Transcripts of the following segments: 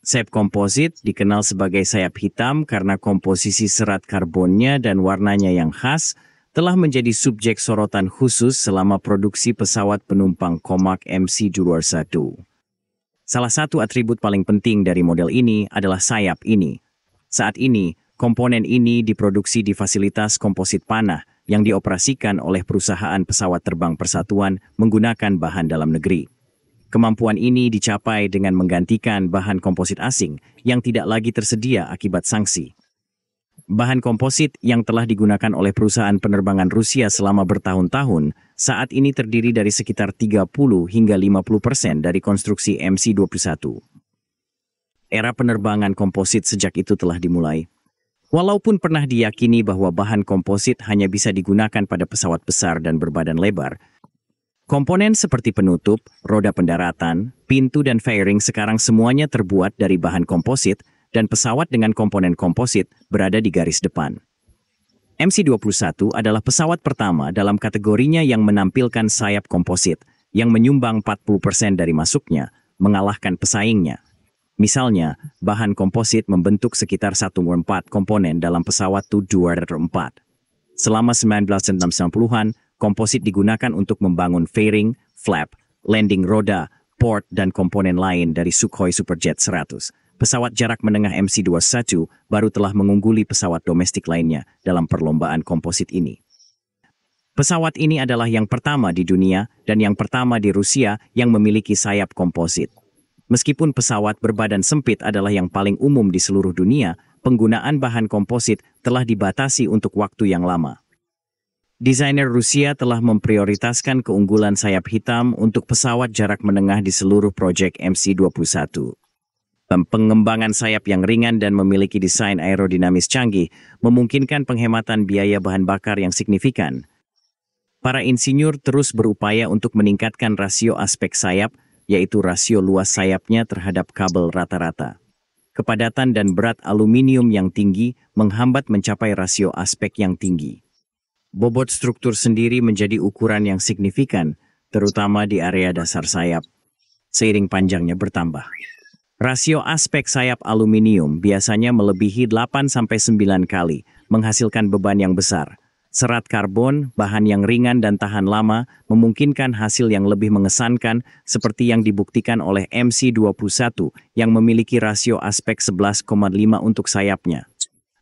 Sayap komposit dikenal sebagai sayap hitam karena komposisi serat karbonnya dan warnanya yang khas telah menjadi subjek sorotan khusus selama produksi pesawat penumpang Comac MC221. Salah satu atribut paling penting dari model ini adalah sayap ini. Saat ini, komponen ini diproduksi di fasilitas komposit panah yang dioperasikan oleh perusahaan pesawat terbang persatuan menggunakan bahan dalam negeri. Kemampuan ini dicapai dengan menggantikan bahan komposit asing yang tidak lagi tersedia akibat sanksi. Bahan komposit yang telah digunakan oleh perusahaan penerbangan Rusia selama bertahun-tahun saat ini terdiri dari sekitar 30 hingga 50% dari konstruksi MC-21. Era penerbangan komposit sejak itu telah dimulai. Walaupun pernah diyakini bahwa bahan komposit hanya bisa digunakan pada pesawat besar dan berbadan lebar, komponen seperti penutup, roda pendaratan, pintu dan fairing sekarang semuanya terbuat dari bahan komposit dan pesawat dengan komponen komposit berada di garis depan. MC-21 adalah pesawat pertama dalam kategorinya yang menampilkan sayap komposit yang menyumbang 40% dari masuknya, mengalahkan pesaingnya. Misalnya, bahan komposit membentuk sekitar 1/4 komponen dalam pesawat Tu-204. Selama 1960-an, komposit digunakan untuk membangun fairing, flap, landing roda, port, dan komponen lain dari Sukhoi Superjet 100. Pesawat jarak menengah MC-21 baru telah mengungguli pesawat domestik lainnya dalam perlombaan komposit ini. Pesawat ini adalah yang pertama di dunia dan yang pertama di Rusia yang memiliki sayap komposit. Meskipun pesawat berbadan sempit adalah yang paling umum di seluruh dunia, penggunaan bahan komposit telah dibatasi untuk waktu yang lama. Desainer Rusia telah memprioritaskan keunggulan sayap hitam untuk pesawat jarak menengah di seluruh proyek MC-21. Pengembangan sayap yang ringan dan memiliki desain aerodinamis canggih memungkinkan penghematan biaya bahan bakar yang signifikan. Para insinyur terus berupaya untuk meningkatkan rasio aspek sayap, yaitu rasio luas sayapnya terhadap kabel rata-rata. Kepadatan dan berat aluminium yang tinggi menghambat mencapai rasio aspek yang tinggi. Bobot struktur sendiri menjadi ukuran yang signifikan, terutama di area dasar sayap, seiring panjangnya bertambah. Rasio aspek sayap aluminium biasanya melebihi 8-9 kali, menghasilkan beban yang besar. Serat karbon, bahan yang ringan dan tahan lama, memungkinkan hasil yang lebih mengesankan seperti yang dibuktikan oleh MC-21 yang memiliki rasio aspek 11,5 untuk sayapnya.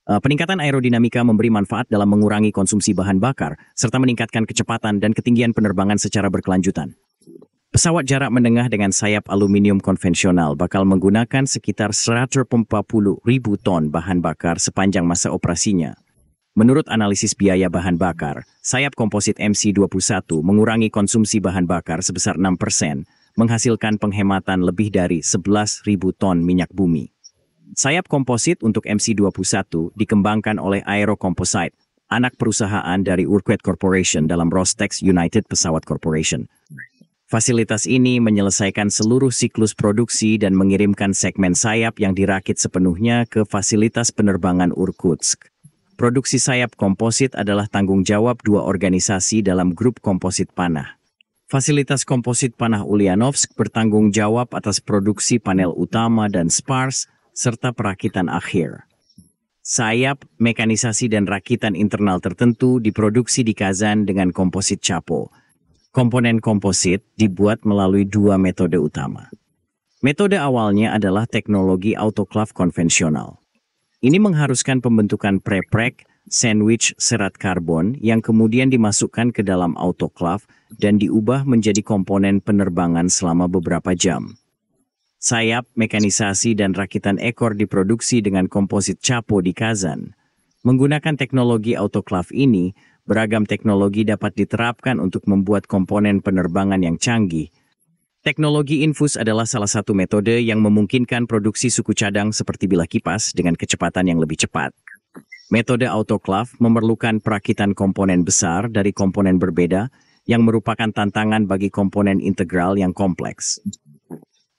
Peningkatan aerodinamika memberi manfaat dalam mengurangi konsumsi bahan bakar, serta meningkatkan kecepatan dan ketinggian penerbangan secara berkelanjutan. Pesawat jarak menengah dengan sayap aluminium konvensional bakal menggunakan sekitar 140.000 ton bahan bakar sepanjang masa operasinya. Menurut analisis biaya bahan bakar, sayap komposit MC-21 mengurangi konsumsi bahan bakar sebesar 6%, menghasilkan penghematan lebih dari 11.000 ton minyak bumi. Sayap komposit untuk MC-21 dikembangkan oleh Aero Composite, anak perusahaan dari Urquhart Corporation dalam Rostex United Pesawat Corporation. Fasilitas ini menyelesaikan seluruh siklus produksi dan mengirimkan segmen sayap yang dirakit sepenuhnya ke fasilitas penerbangan Irkutsk. Produksi sayap komposit adalah tanggung jawab dua organisasi dalam grup komposit panah. Fasilitas komposit panah Ulyanovsk bertanggung jawab atas produksi panel utama dan spars, serta perakitan akhir. Sayap, mekanisasi dan rakitan internal tertentu diproduksi di Kazan dengan komposit Chapo. Komponen komposit dibuat melalui dua metode utama. Metode awalnya adalah teknologi autoclave konvensional. Ini mengharuskan pembentukan prepreg, sandwich serat karbon yang kemudian dimasukkan ke dalam autoclave dan diubah menjadi komponen penerbangan selama beberapa jam. Sayap, mekanisasi, dan rakitan ekor diproduksi dengan komposit Chapo di Kazan. Menggunakan teknologi autoclave ini, beragam teknologi dapat diterapkan untuk membuat komponen penerbangan yang canggih. Teknologi infus adalah salah satu metode yang memungkinkan produksi suku cadang seperti bilah kipas dengan kecepatan yang lebih cepat. Metode autoclave memerlukan perakitan komponen besar dari komponen berbeda yang merupakan tantangan bagi komponen integral yang kompleks.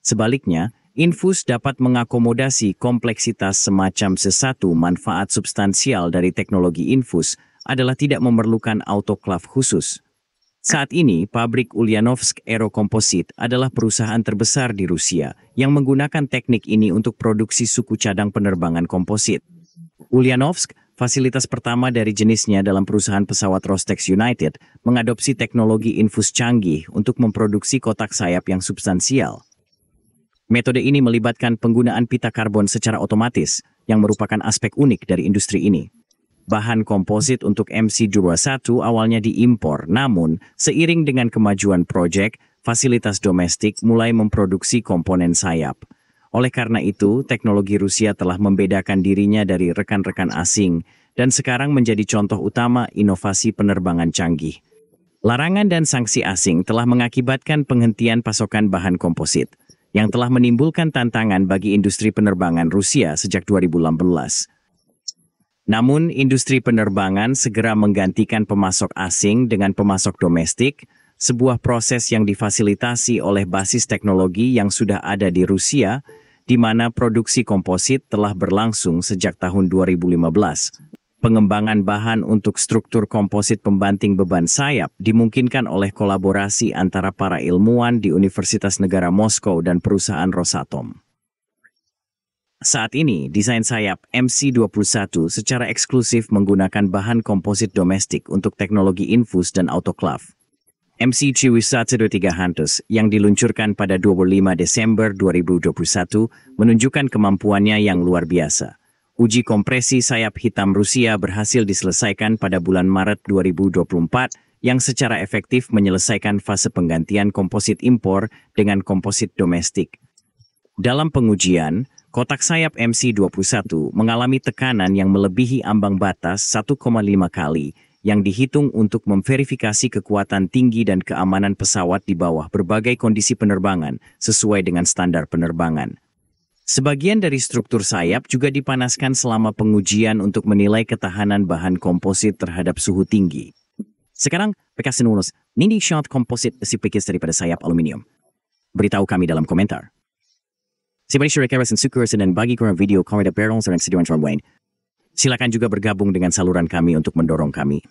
Sebaliknya, infus dapat mengakomodasi kompleksitas semacam sesatu manfaat substansial dari teknologi infus adalah tidak memerlukan autoclave khusus. Saat ini, pabrik Ulyanovsk Aero Composite adalah perusahaan terbesar di Rusia yang menggunakan teknik ini untuk produksi suku cadang penerbangan komposit. Ulyanovsk, fasilitas pertama dari jenisnya dalam perusahaan pesawat Rostex United, mengadopsi teknologi infus canggih untuk memproduksi kotak sayap yang substansial. Metode ini melibatkan penggunaan pita karbon secara otomatis, yang merupakan aspek unik dari industri ini. Bahan komposit untuk MC21 awalnya diimpor, namun seiring dengan kemajuan proyek, fasilitas domestik mulai memproduksi komponen sayap. Oleh karena itu, teknologi Rusia telah membedakan dirinya dari rekan-rekan asing dan sekarang menjadi contoh utama inovasi penerbangan canggih. Larangan dan sanksi asing telah mengakibatkan penghentian pasokan bahan komposit, yang telah menimbulkan tantangan bagi industri penerbangan Rusia sejak 2018. Namun, industri penerbangan segera menggantikan pemasok asing dengan pemasok domestik, sebuah proses yang difasilitasi oleh basis teknologi yang sudah ada di Rusia, di mana produksi komposit telah berlangsung sejak tahun 2015. Pengembangan bahan untuk struktur komposit pembanting beban sayap dimungkinkan oleh kolaborasi antara para ilmuwan di Universitas Negara Moskow dan perusahaan Rosatom. Saat ini, desain sayap MC21 secara eksklusif menggunakan bahan komposit domestik untuk teknologi infus dan autoclave. MC2123 Hantus yang diluncurkan pada 25 Desember 2021 menunjukkan kemampuannya yang luar biasa. Uji kompresi sayap hitam Rusia berhasil diselesaikan pada bulan Maret 2024 yang secara efektif menyelesaikan fase penggantian komposit impor dengan komposit domestik. Dalam pengujian, kotak sayap MC21 mengalami tekanan yang melebihi ambang batas 1,5 kali yang dihitung untuk memverifikasi kekuatan tinggi dan keamanan pesawat di bawah berbagai kondisi penerbangan sesuai dengan standar penerbangan. Sebagian dari struktur sayap juga dipanaskan selama pengujian untuk menilai ketahanan bahan komposit terhadap suhu tinggi. Sekarang, Pekasinunus, Nindi shot komposit sipikis daripada sayap aluminium. Beritahu kami dalam komentar. Siapa syurikaras dan sukurasan dan bagi kurang video koreda barrel dan sediaan Wayne. Silakan juga bergabung dengan saluran kami untuk mendorong kami.